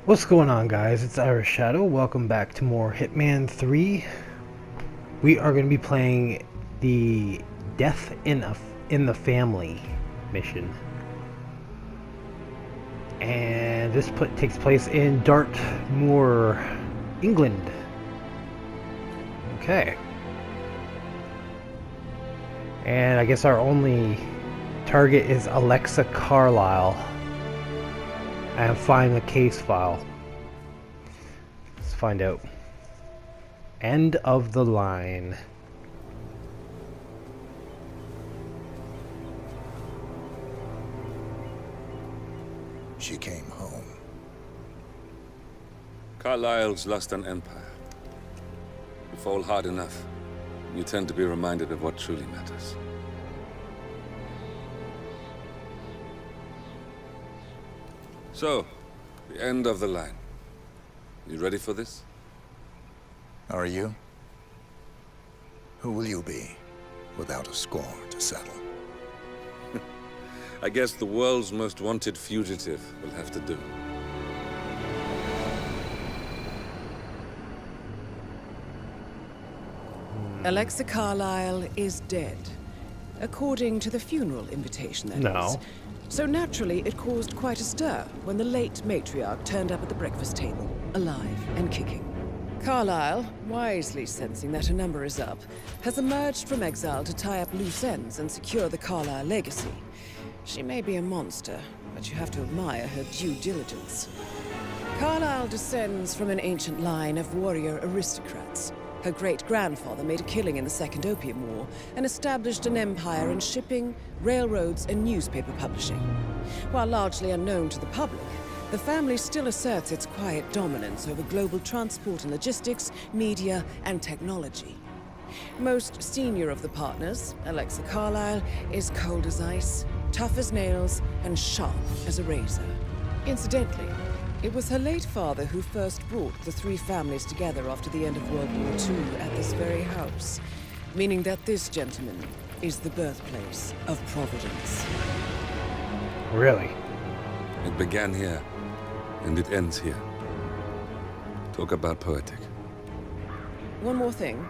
What's going on, guys? It's Irish Shadow. Welcome back to more Hitman 3. We are going to be playing the Death in the Family mission. And this takes place in Dartmoor, England. Okay. And I guess our only target is Alexa Carlisle. And find the case file. Let's find out. End of the line. She came home. Carlisle's lost an empire. You fall hard enough, you tend to be reminded of what truly matters. So, the end of the line. You ready for this? Are you? Who will you be, without a score to settle? I guess the world's most wanted fugitive will have to do. Alexa Carlisle is dead, according to the funeral invitation, that is. So naturally, it caused quite a stir when the late matriarch turned up at the breakfast table, alive and kicking. Carlisle, wisely sensing that her number is up, has emerged from exile to tie up loose ends and secure the Carlisle legacy. She may be a monster, but you have to admire her due diligence. Carlisle descends from an ancient line of warrior aristocrats. Her great-grandfather made a killing in the Second Opium War and established an empire in shipping, railroads, and newspaper publishing. While largely unknown to the public, the family still asserts its quiet dominance over global transport and logistics, media, and technology. Most senior of the partners, Alexa Carlisle, is cold as ice, tough as nails, and sharp as a razor. Incidentally, it was her late father who first brought the three families together after the end of World War II at this very house, meaning that this gentleman is the birthplace of Providence. Really? It began here, and it ends here. Talk about poetic. One more thing.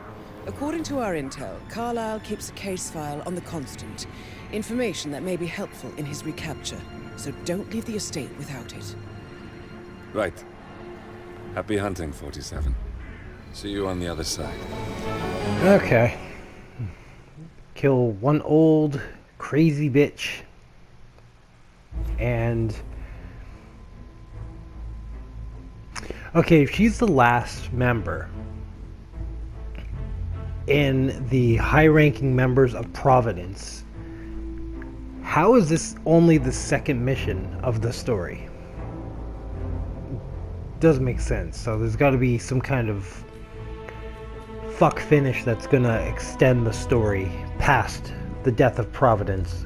According to our intel, Carlisle keeps a case file on the Constant. Information that may be helpful in his recapture, so don't leave the estate without it. Right. Happy hunting, 47. See you on the other side. Okay. Kill one old, crazy bitch. And... okay, if she's the last member in the high-ranking members of Providence, how is this only the second mission of the story? Doesn't make sense. So there's got to be some kind of fuck finish that's gonna extend the story past the death of Providence.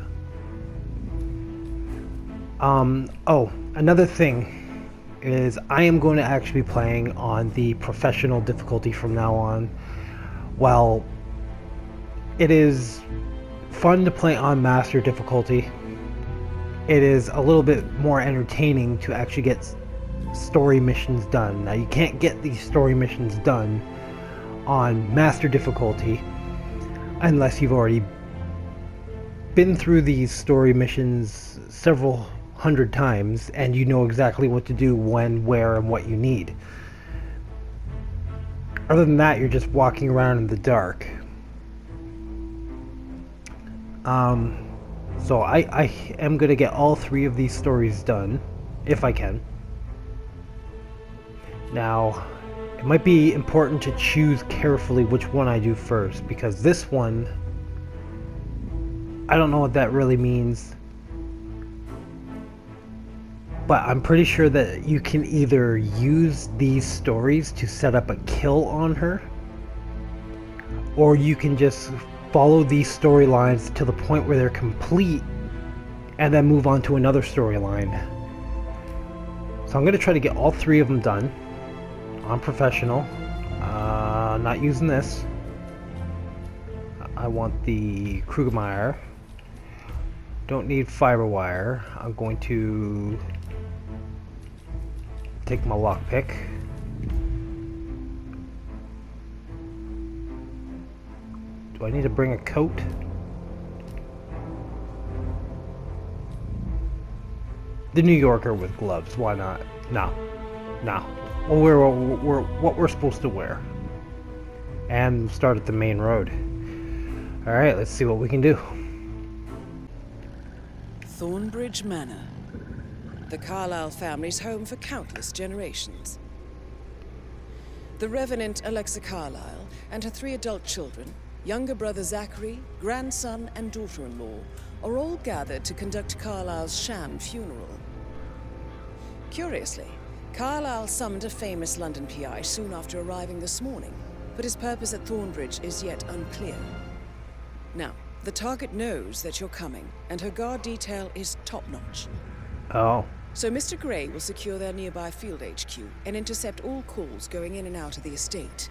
Oh, another thing is I am going to actually be playing on the professional difficulty from now on. While it is fun to play on master difficulty, it is a little bit more entertaining to actually get story missions done. Now, you can't get these story missions done on master difficulty unless you've already been through these story missions several hundred times and you know exactly what to do, when, where, and what you need. Other than that, you're just walking around in the dark. So I am going to get all three of these stories done, if I can. Now, it might be important to choose carefully which one I do first, because this one, I don't know what that really means, but I'm pretty sure that you can either use these stories to set up a kill on her, or you can just follow these storylines to the point where they're complete and then move on to another storyline. So I'm going to try to get all three of them done. I'm professional. Not using this. I want the Krugermeyer. Don't need fiber wire. I'm going to take my lockpick. Do I need to bring a coat? The New Yorker with gloves, why not? No. No. We'll wear what we're supposed to wear. And start at the main road. Alright, let's see what we can do. Thornbridge Manor. The Carlisle family's home for countless generations. The Revenant Alexa Carlisle and her 3 adult children, younger brother Zachary, grandson and daughter-in-law, are all gathered to conduct Carlisle's sham funeral. Curiously, Carlisle summoned a famous London PI soon after arriving this morning, but his purpose at Thornbridge is yet unclear. Now, the target knows that you're coming, and her guard detail is top-notch. Oh. So Mr. Gray will secure their nearby field HQ and intercept all calls going in and out of the estate.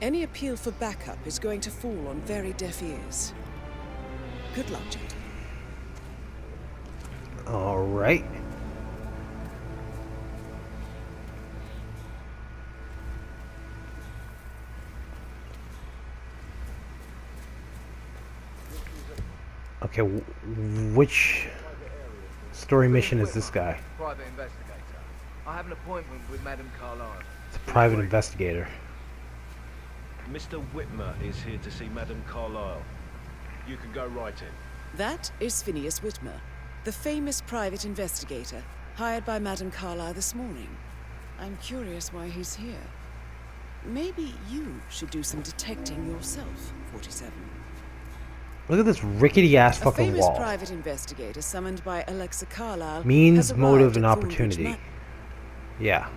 Any appeal for backup is going to fall on very deaf ears. Good luck, gentlemen. All right. Okay, which story mission is this guy? Private investigator. I have an appointment with Madame Carlisle. It's a private investigator. Mr. Whitmer is here to see Madame Carlisle. You can go right in. That is Phineas Whitmer, the famous private investigator hired by Madame Carlisle this morning. I'm curious why he's here. Maybe you should do some detecting yourself, 47. Look at this rickety-ass fucking A famous wall. private investigator summoned by Alexa Carlisle Means, has motive, arrived and at Thornbridge opportunity. Manor. Yeah.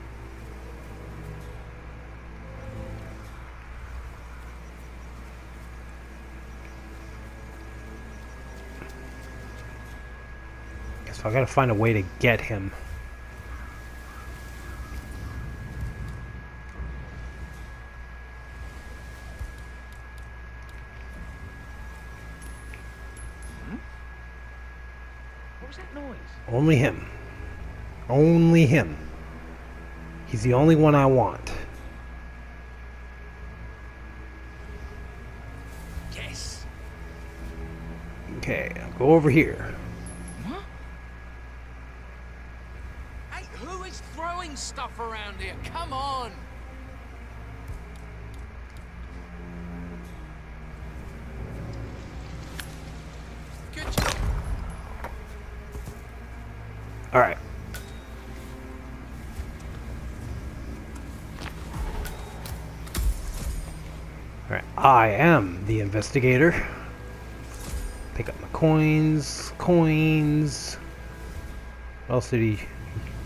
Guess I gotta find a way to get him. What was that noise? Only him. Only him. He's the only one I want. Yes. Okay, I'll go over here. What? Hey, who is throwing stuff around here? Come on. Good job. Alright. Alright, I am the investigator. Pick up my coins. Coins. What else did he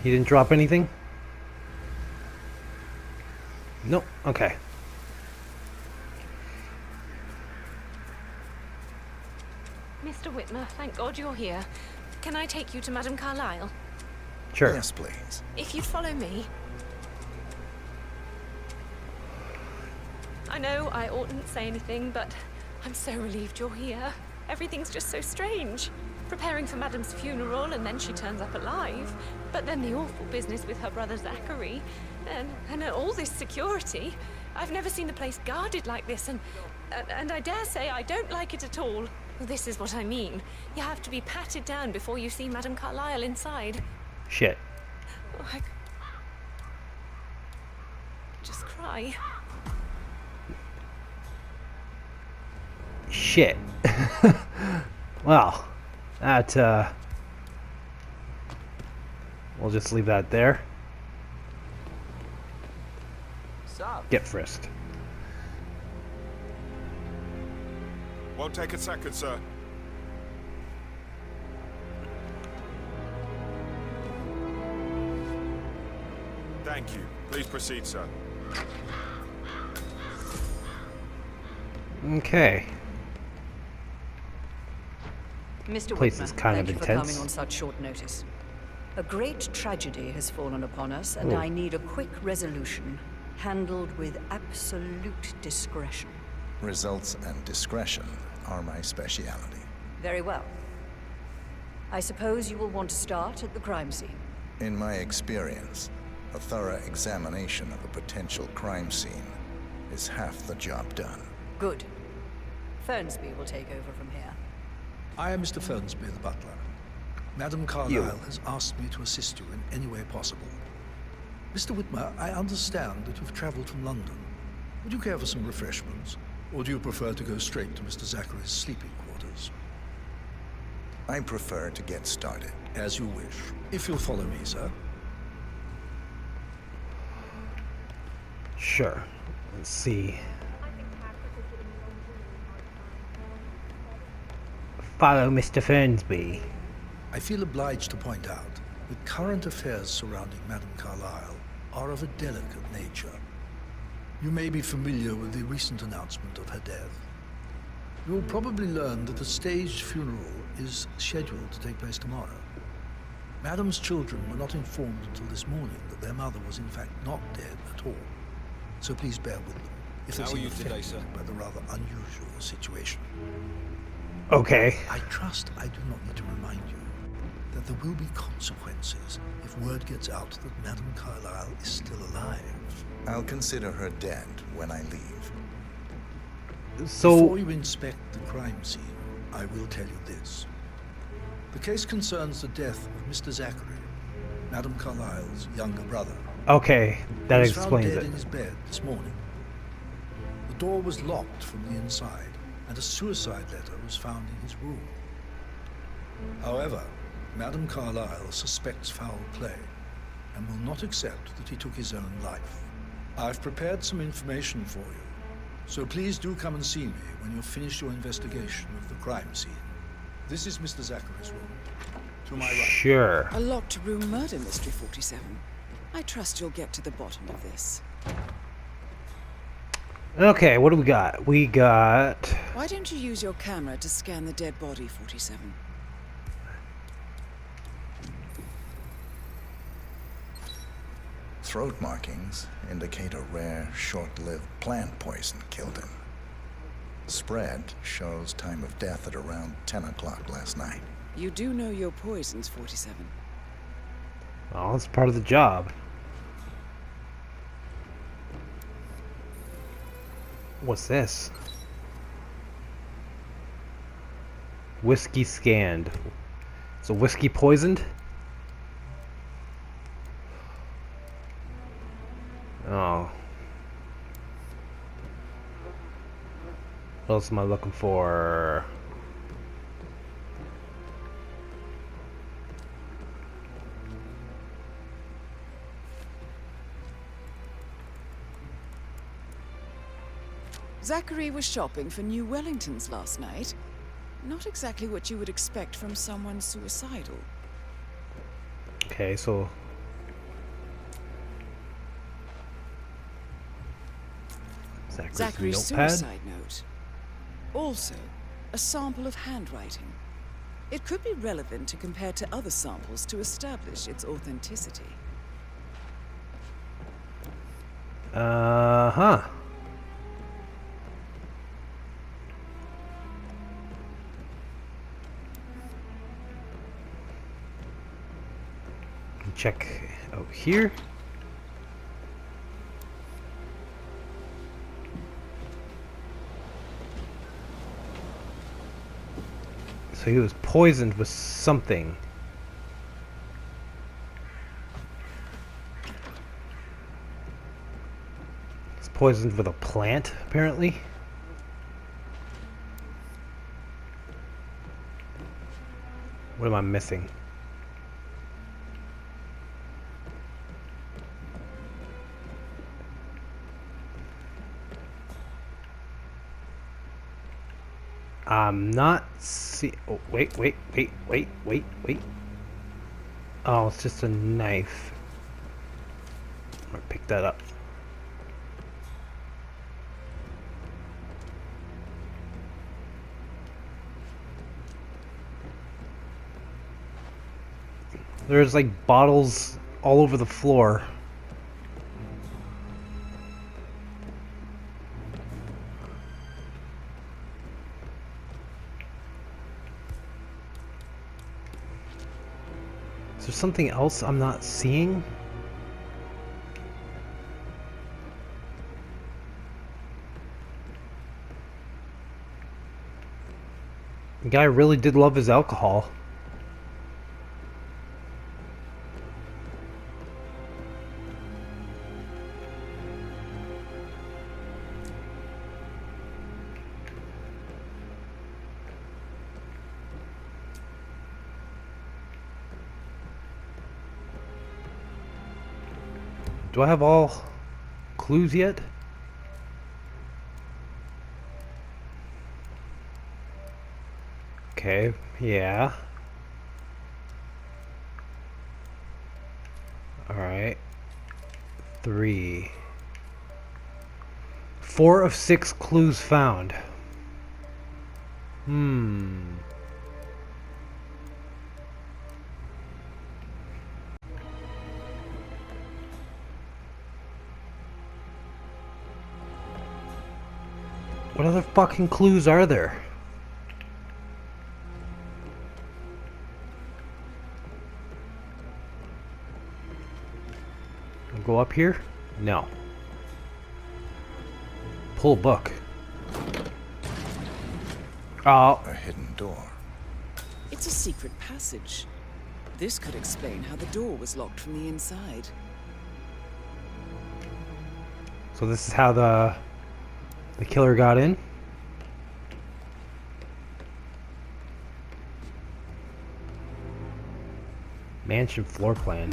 didn't drop anything? Nope. Okay. Mr. Whitmer, thank God you're here. Can I take you to Madame Carlisle? Sure. Yes, please. If you'd follow me. I know I oughtn't say anything, but I'm so relieved you're here. Everything's just so strange. Preparing for Madame's funeral, and then she turns up alive. But then the awful business with her brother Zachary, and all this security. I've never seen the place guarded like this, and I dare say I don't like it at all. This is what I mean. You have to be patted down before you see Madame Carlisle inside. Shit. Oh, I just cry. Shit. Well, that, we'll just leave that there. Sup? Get frisked. Won't take a second, sir. Thank you. Please proceed, sir. Okay. Mr. Place is Whitmer, kind thank of you for intense. coming on such short notice. A great tragedy has fallen upon us, and Ooh. I need a quick resolution, handled with absolute discretion. Results and discretion are my speciality. Very well. I suppose you will want to start at the crime scene. In my experience, A thorough examination of a potential crime scene is half the job done. Good. Fernsby will take over from here. I am Mr. Fernsby, the butler. Madam Carlisle has asked me to assist you in any way possible. Mr. Whitmer, I understand that you've traveled from London. Would you care for some refreshments? Or do you prefer to go straight to Mr. Zachary's sleeping quarters? I prefer to get started. As you wish. If you'll follow me, sir. Sure. Let's see. Follow Mr. Fernsby. I feel obliged to point out that current affairs surrounding Madame Carlisle are of a delicate nature. You may be familiar with the recent announcement of her death. You will probably learn that a staged funeral is scheduled to take place tomorrow. Madame's children were not informed until this morning that their mother was in fact not dead at all. So please bear with them if they seem affected by the rather unusual situation. Okay. I trust I do not need to remind you that there will be consequences if word gets out that Madame Carlisle is still alive. I'll consider her dead when I leave. So, before you inspect the crime scene, I will tell you this. The case concerns the death of Mr. Zachary, Madame Carlisle's younger brother. Okay, that explains it. He was found dead it. in his bed this morning. The door was locked from the inside, and a suicide letter was found in his room. However, Madame Carlisle suspects foul play and will not accept that he took his own life. I've prepared some information for you, so please do come and see me when you've finished your investigation of the crime scene. This is Mr. Zachary's room. To my right. Sure. A locked room murder mystery, 47. I trust you'll get to the bottom of this. Okay, what do we got? We got... Why don't you use your camera to scan the dead body, 47? Throat markings indicate a rare, short-lived plant poison killed him. The spread shows time of death at around 10 o'clock last night. You do know your poisons, 47. Oh, it's part of the job. What's this? Whiskey scanned. So whiskey poisoned? Oh. What else am I looking for? Zachary was shopping for new Wellingtons last night. Not exactly what you would expect from someone suicidal. Okay, so... Zachary's suicide note. Also, a sample of handwriting. It could be relevant to compare to other samples to establish its authenticity. Uh-huh. Check out here. So he was poisoned with something. He's poisoned with a plant, apparently. What am I missing? I'm not see. Oh, wait. Oh, it's just a knife. I'm gonna pick that up. There's like bottles all over the floor. Is there something else I'm not seeing? The guy really did love his alcohol. Do I have all clues yet? Okay, yeah. Alright. 3. 4 of 6 clues found. What other fucking clues are there? Go up here? No. Pull a book. Oh. A hidden door. It's a secret passage. This could explain how the door was locked from the inside. So this is how the killer got in? Mansion floor plan.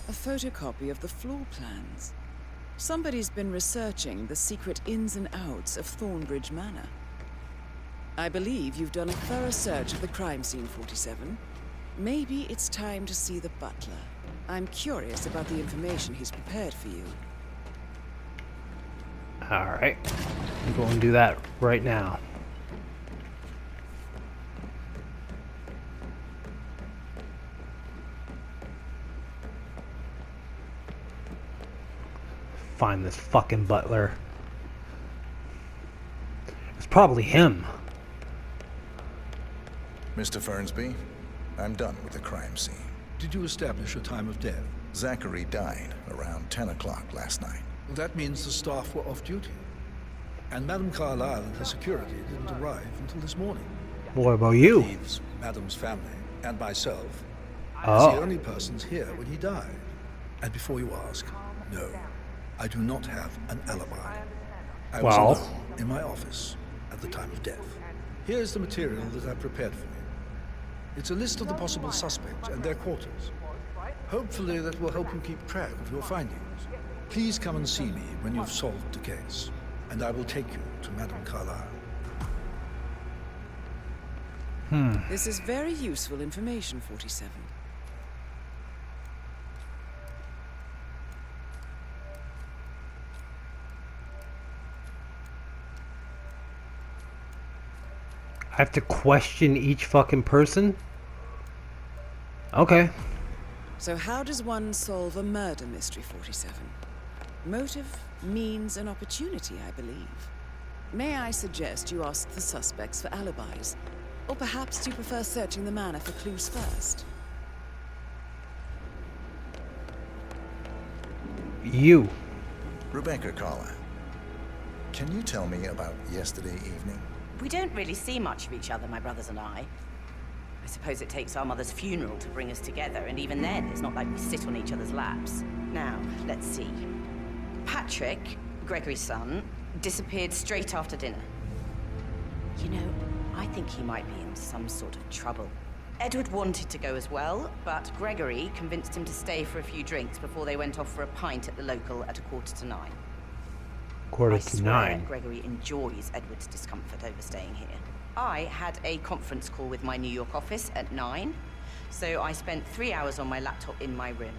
A photocopy of the floor plans. Somebody's been researching the secret ins and outs of Thornbridge Manor. I believe you've done a thorough search of the crime scene, 47. Maybe it's time to see the butler. I'm curious about the information he's prepared for you. Alright. I'm going to do that right now. Find this fucking butler. It's probably him. Mr. Fernsby, I'm done with the crime scene. Did you establish a time of death? Zachary died around 10 o'clock last night. Well, that means the staff were off duty. And Madame Carlisle and her security didn't arrive until this morning. What about you? Leaves Madame's family and myself Oh. as the only persons here when he died. And before you ask, no, I do not have an alibi. I was alone in my office at the time of death. Here's the material that I prepared for you. It's a list of the possible suspects and their quarters. Hopefully that will help you keep track of your findings. Please come and see me when you've solved the case, and I will take you to Madame Carlisle. This is very useful information, 47. I have to question each fucking person? Okay. So how does one solve a murder mystery, 47? Motive, means, and opportunity, I believe. May I suggest you ask the suspects for alibis? Or perhaps do you prefer searching the manor for clues first? You. Rebecca Carlisle, can you tell me about yesterday evening? We don't really see much of each other, my brothers and I. I suppose it takes our mother's funeral to bring us together, and even then, it's not like we sit on each other's laps. Now, let's see. Patrick, Gregory's son, disappeared straight after dinner. You know, I think he might be in some sort of trouble. Edward wanted to go as well, but Gregory convinced him to stay for a few drinks before they went off for a pint at the local at 9:15. Quarter I to swear 9. Gregory enjoys Edward's discomfort over staying here. I had a conference call with my New York office at 9, so I spent 3 hours on my laptop in my room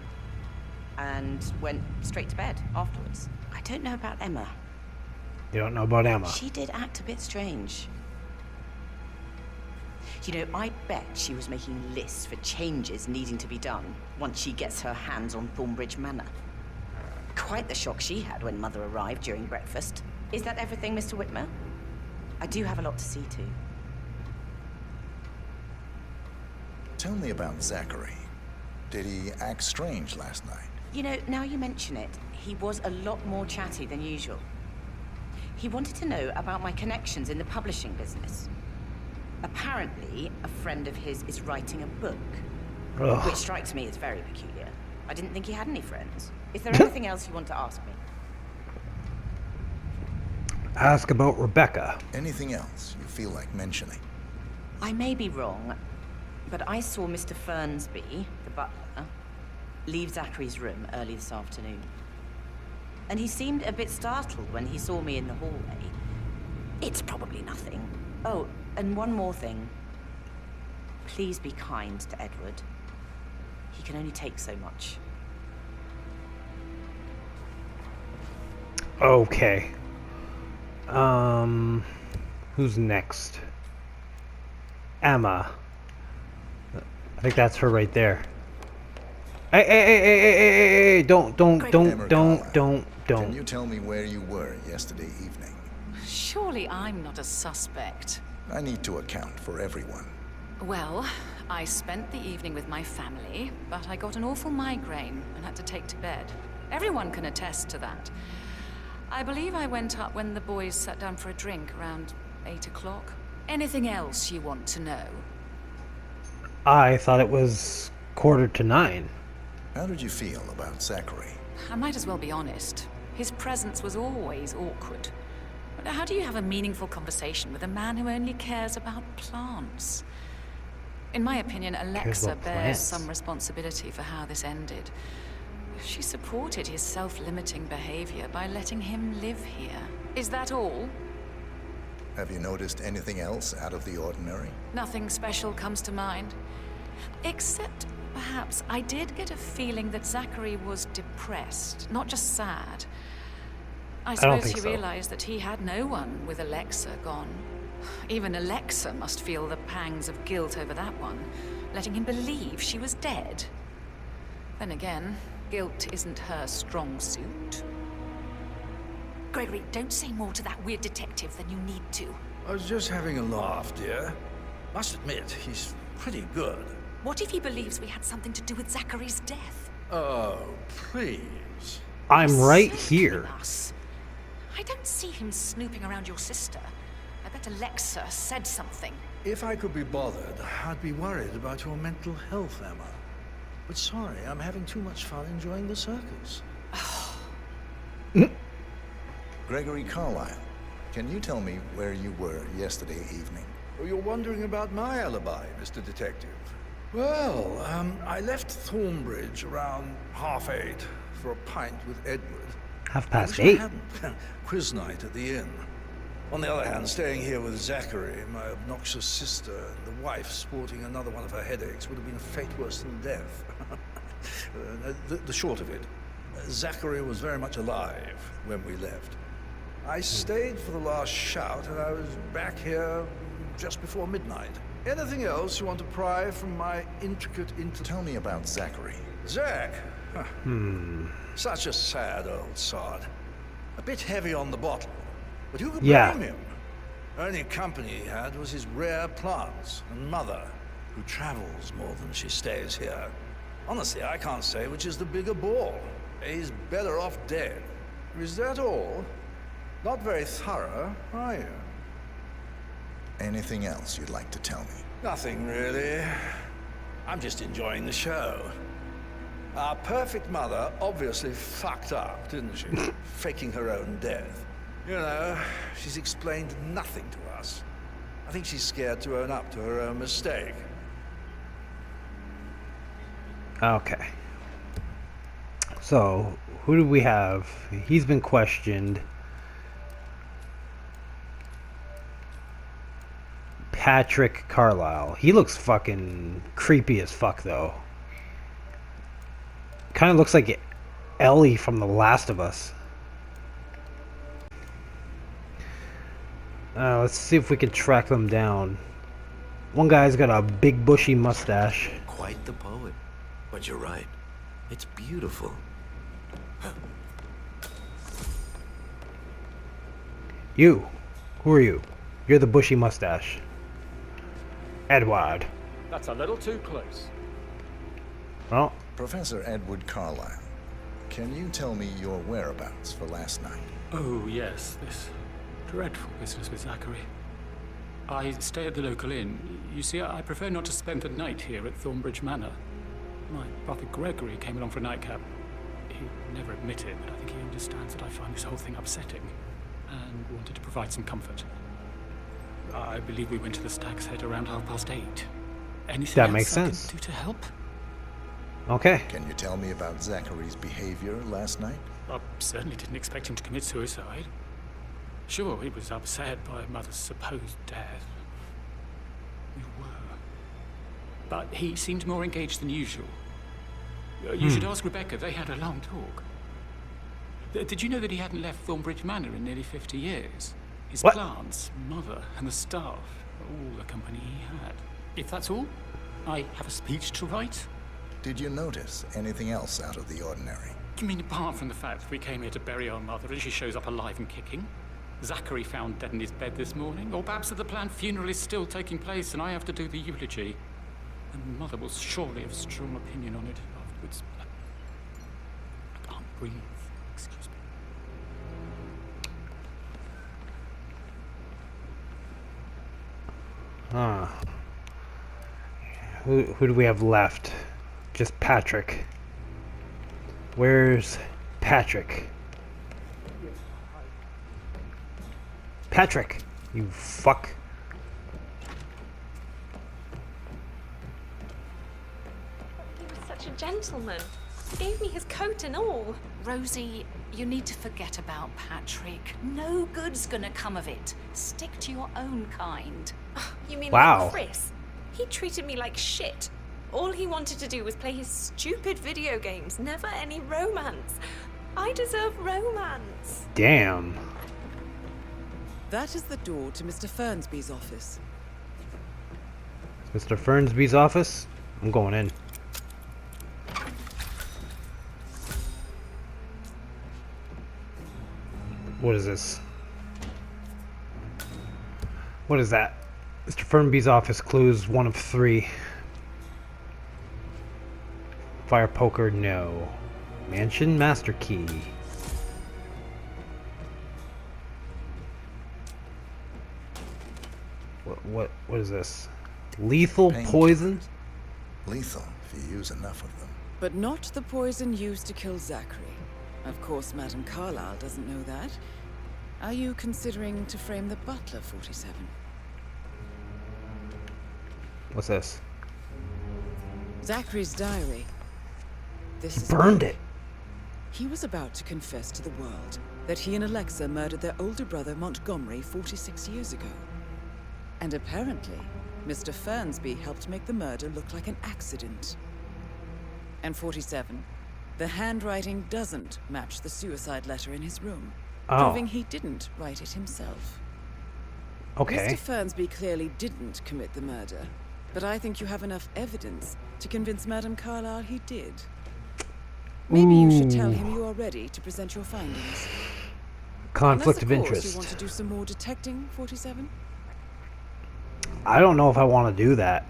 and went straight to bed afterwards. I don't know about Emma. You don't know about Emma. She did act a bit strange. You know, I bet she was making lists for changes needing to be done once she gets her hands on Thornbridge Manor. Quite the shock she had when Mother arrived during breakfast. Is that everything, Mr. Whitmer? I do have a lot to see to. Tell me about Zachary. Did he act strange last night? You know, now you mention it, he was a lot more chatty than usual. He wanted to know about my connections in the publishing business. Apparently, a friend of his is writing a book, Ugh. which strikes me as very peculiar. I didn't think he had any friends. Is there anything else you want to ask me? Ask about Rebecca. Anything else you feel like mentioning? I may be wrong, but I saw Mr. Fernsby, the butler, leave Zachary's room early this afternoon. And he seemed a bit startled when he saw me in the hallway. It's probably nothing. Oh, and one more thing. Please be kind to Edward. He can only take so much. Okay. Who's next? Emma. I think that's her right there. Hey, don't. Can you tell me where you were yesterday evening? Surely I'm not a suspect. I need to account for everyone. Well, I spent the evening with my family, but I got an awful migraine and had to take to bed. Everyone can attest to that. I believe I went up when the boys sat down for a drink around 8 o'clock. Anything else you want to know? I thought it was 8:45. How did you feel about Zachary? I might as well be honest. His presence was always awkward. But how do you have a meaningful conversation with a man who only cares about plants? In my opinion, Alexa bears some responsibility for how this ended. She supported his self-limiting behavior by letting him live here. Is that all? Have you noticed anything else out of the ordinary? Nothing special comes to mind. Except, perhaps, I did get a feeling that Zachary was depressed, not just sad. I suppose he realized that he had no one with Alexa gone. Even Alexa must feel the pangs of guilt over that one, letting him believe she was dead. Then again, guilt isn't her strong suit. Gregory, don't say more to that weird detective than you need to. I was just having a laugh, dear. Must admit, he's pretty good. What if he believes we had something to do with Zachary's death? Oh, please. I'm right here. I don't see him snooping around your sister. I bet Alexa said something. If I could be bothered, I'd be worried about your mental health, Emma. But sorry, I'm having too much fun enjoying the circus. Gregory Carlisle, can you tell me where you were yesterday evening? Oh, you're wondering about my alibi, Mr. Detective. Well, I left Thornbridge around 8:30 for a pint with Edward. 8:30? Quiz night at the inn. On the other hand, staying here with Zachary, my obnoxious sister, and the wife sporting another one of her headaches would have been a fate worse than death. The short of it, Zachary was very much alive when we left. I stayed for the last shout, and I was back here just before midnight. Anything else you want to pry from my intricate Tell me about Zachary. Zach? Such a sad old sod. A bit heavy on the bottle, but who could blame him? Only company he had was his rare plants and mother, who travels more than she stays here. Honestly, I can't say which is the bigger ball. He's better off dead. Is that all? Not very thorough, are you? Anything else you'd like to tell me? Nothing, really. I'm just enjoying the show. Our perfect mother obviously fucked up, didn't she? Faking her own death. You know, she's explained nothing to us. I think she's scared to own up to her own mistake. Okay. So, who do we have? He's been questioned. Patrick Carlisle. He looks fucking creepy as fuck, though. Kind of looks like Ellie from The Last of Us. Let's see if we can track them down. One guy's got a big bushy mustache. Quite the poet. But you're right. It's beautiful. You. Who are you? You're the bushy mustache. Edward. That's a little too close. Well. Professor Edward Carlisle, can you tell me your whereabouts for last night? Oh, yes, this dreadful business with Zachary. I stay at the local inn. You see, I prefer not to spend the night here at Thornbridge Manor. My brother Gregory came along for a nightcap. He'd never admit it, but I think he understands that I find this whole thing upsetting and wanted to provide some comfort. I believe we went to the Stag's Head around 8:30. Anything that else makes I sense. can do to help? Okay. Can you tell me about Zachary's behavior last night? I certainly didn't expect him to commit suicide. Sure, he was upset by Mother's supposed death. We were. But he seemed more engaged than usual. You should ask Rebecca. They had a long talk. Did you know that he hadn't left Thornbridge Manor in nearly 50 years? His plants, Mother, and the staff, all the company he had. If that's all, I have a speech to write. Did you notice anything else out of the ordinary? You mean apart from the fact that we came here to bury our mother and she shows up alive and kicking? Zachary found dead in his bed this morning? Or perhaps that the planned funeral is still taking place and I have to do the eulogy? And Mother will surely have a strong opinion on it afterwards. I can't breathe. Excuse me. Who do we have left? Just Patrick. Where's Patrick? Patrick, you fuck. He was such a gentleman. He gave me his coat and all. Rosie, you need to forget about Patrick. No good's gonna come of it. Stick to your own kind. You mean Wow. like Chris? He treated me like shit. All he wanted to do was play his stupid video games, never any romance. I deserve romance. Damn. That is the door to Mr. Fernsby's office. Mr. Fernsby's office? I'm going in. What is this? What is that? Mr. Fernsby's office, clues 1 of 3. Fire poker, no. Mansion master key. What is this? Lethal poison? Lethal, if you use enough of them. But not the poison used to kill Zachary. Of course, Madame Carlisle doesn't know that. Are you considering to frame the butler, 47? What's this? Zachary's diary. This is Burned it. He was about to confess to the world that he and Alexa murdered their older brother Montgomery 46 years ago. And apparently, Mr. Fernsby helped make the murder look like an accident. And 47, the handwriting doesn't match the suicide letter in his room, proving he didn't write it himself. Okay. Mr. Fernsby clearly didn't commit the murder, but I think you have enough evidence to convince Madame Carlisle he did. Maybe you should tell him you are ready to present your findings. Conflict of Unless, of course, interest. You want to do some more detecting, 47? I don't know if I want to do that.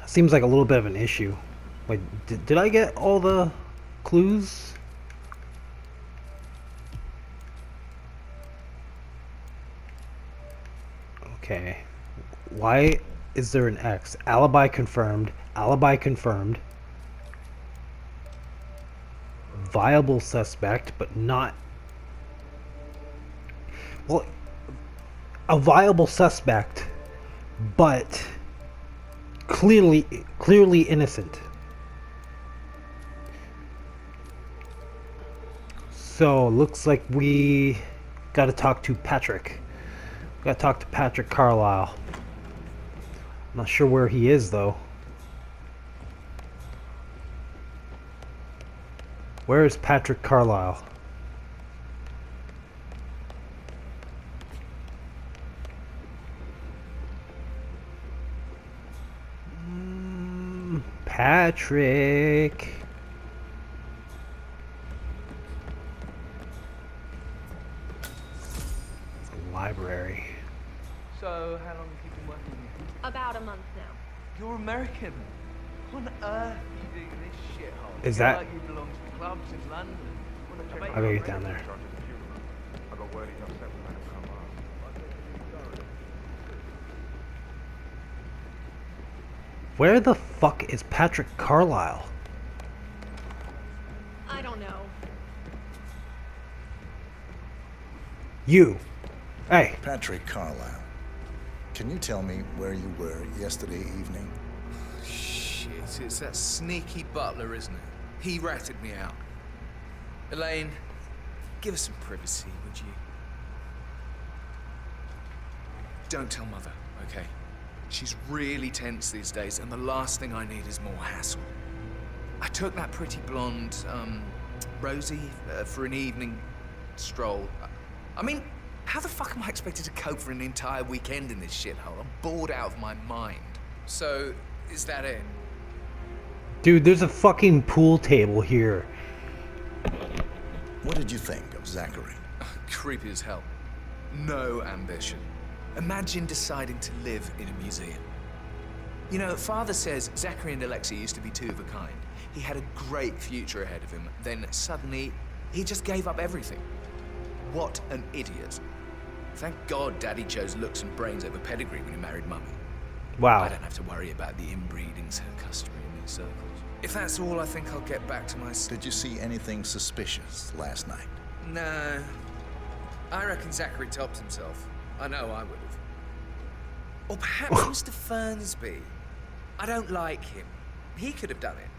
Seems like a little bit of an issue. Wait, did I get all the clues? Okay. Why is there an X? Alibi confirmed. Alibi confirmed. Viable suspect, but not... Well, a viable suspect, but clearly innocent. So looks like we got to talk to Patrick. Got to talk to Patrick Carlisle. I'm not sure where he is though. Where is Patrick Carlisle? Patrick. The library. So, how long have you been working here? About a month now. You're American. What on earth are you doing in this shithole? Is that- Like you belong to clubs in London. I gotta get down there. I got word he's upset with Where the fuck is Patrick Carlisle? I don't know. You. Hey. Patrick Carlisle. Can you tell me where you were yesterday evening? Shit, it's that sneaky butler, isn't it? He ratted me out. Elaine, give us some privacy, would you? Don't tell Mother, okay? She's really tense these days, and the last thing I need is more hassle. I took that pretty blonde, Rosie, for an evening stroll. I mean, how the fuck am I expected to cope for an entire weekend in this shithole? I'm bored out of my mind. So, is that it? Dude, there's a fucking pool table here. What did you think of Zachary? Creepy as hell. No ambition. Imagine deciding to live in a museum. You know, Father says Zachary and Alexa used to be two of a kind. He had a great future ahead of him. Then suddenly, he just gave up everything. What an idiot. Thank God Daddy chose looks and brains over pedigree when he married Mummy. Wow. I don't have to worry about the inbreeding so customary in these circles. If that's all, I think I'll get back to my... Did you see anything suspicious last night? No. I reckon Zachary topped himself. I know I would have. Or perhaps Mr. Fernsby. I don't like him. He could have done it.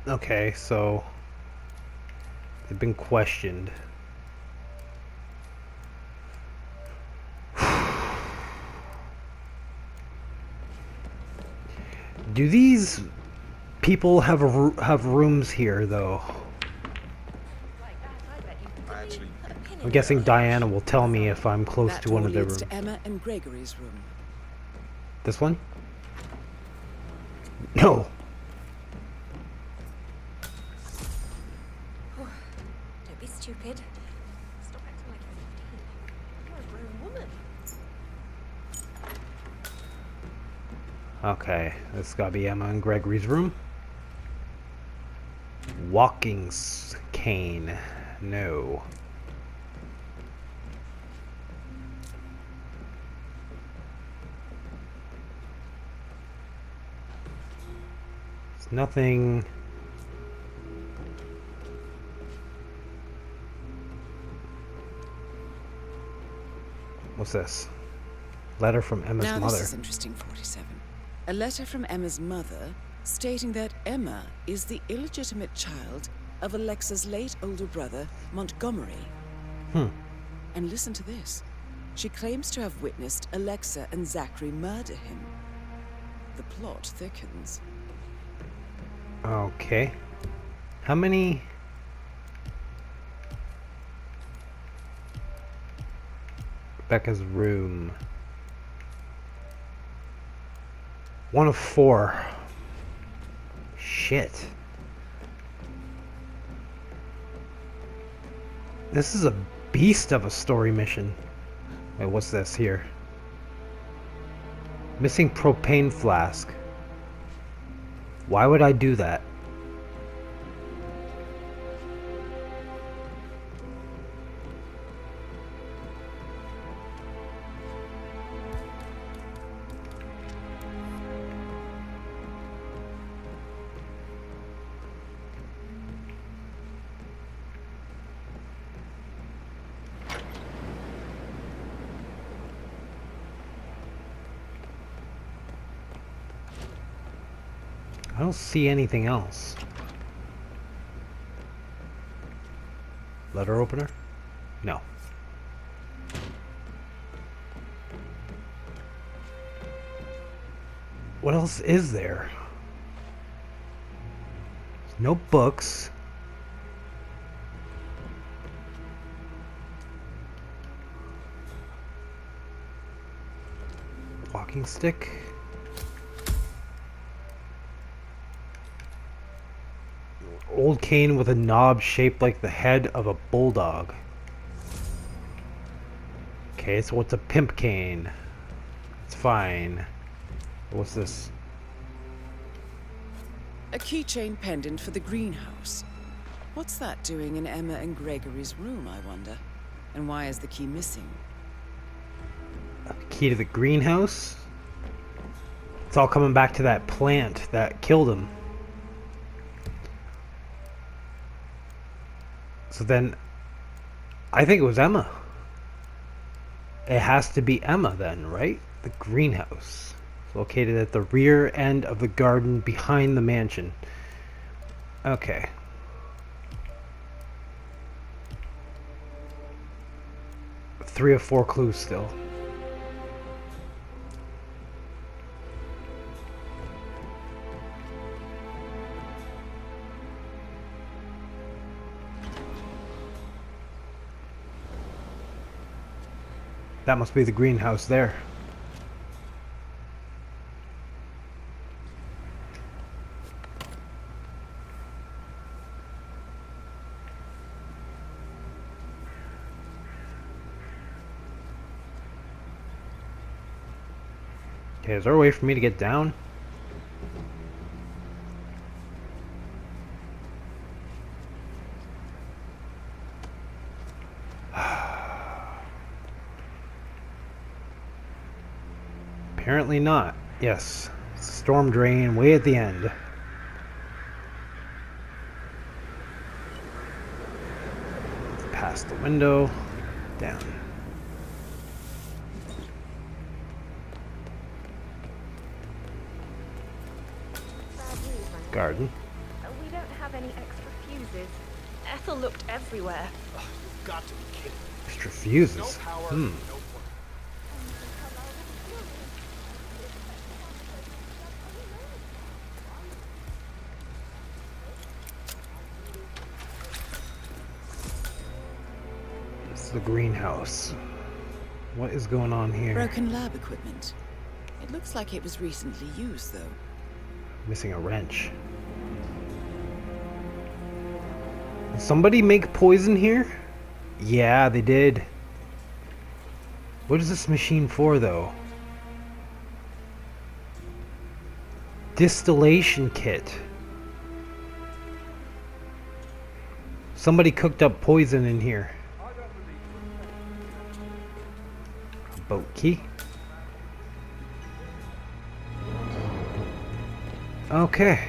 Okay, so they've been questioned. Do these people have rooms here, though? I'm guessing Diana will tell me if I'm close to one of their rooms. To Emma and Gregory's room. This one? No. Don't be stupid. Stop acting like you're 15. You're a grown woman. Okay, this gotta be Emma and Gregory's room. Walking cane. No. It's nothing. What's this? Letter from Emma's mother. Now this is interesting, 47. A letter from Emma's mother stating that Emma is the illegitimate child of Alexa's late older brother, Montgomery. And listen to this. She claims to have witnessed Alexa and Zachary murder him. The plot thickens. Okay. How many... Rebecca's room. 1 of 4. Shit. This is a beast of a story mission. Wait, what's this here? Missing propane flask. Why would I do that? I don't see anything else. Letter opener? No. What else is there? There's no books. Walking stick. Old cane with a knob shaped like the head of a bulldog. Okay, so what's a pimp cane? It's fine. What's this? A keychain pendant for the greenhouse. What's that doing in Emma and Gregory's room, I wonder? And why is the key missing? A key to the greenhouse? It's all coming back to that plant that killed him. So then, I think it was Emma. It has to be Emma then, right? The greenhouse. It's located at the rear end of the garden behind the mansion. Okay. Three of 4 clues still. That must be the greenhouse there. Okay, is there a way for me to get down? Apparently not. Yes. Storm drain way at the end. Past the window. Down. Garden. We don't have any extra fuses. Ethel looked everywhere. You've got to be kidding. Extra fuses. This is the greenhouse. What is going on here? Broken lab equipment. It looks like it was recently used, though. Missing a wrench. Did somebody make poison here? Yeah, they did. What is this machine for, though? Distillation kit. Somebody cooked up poison in here. A boat key. Okay.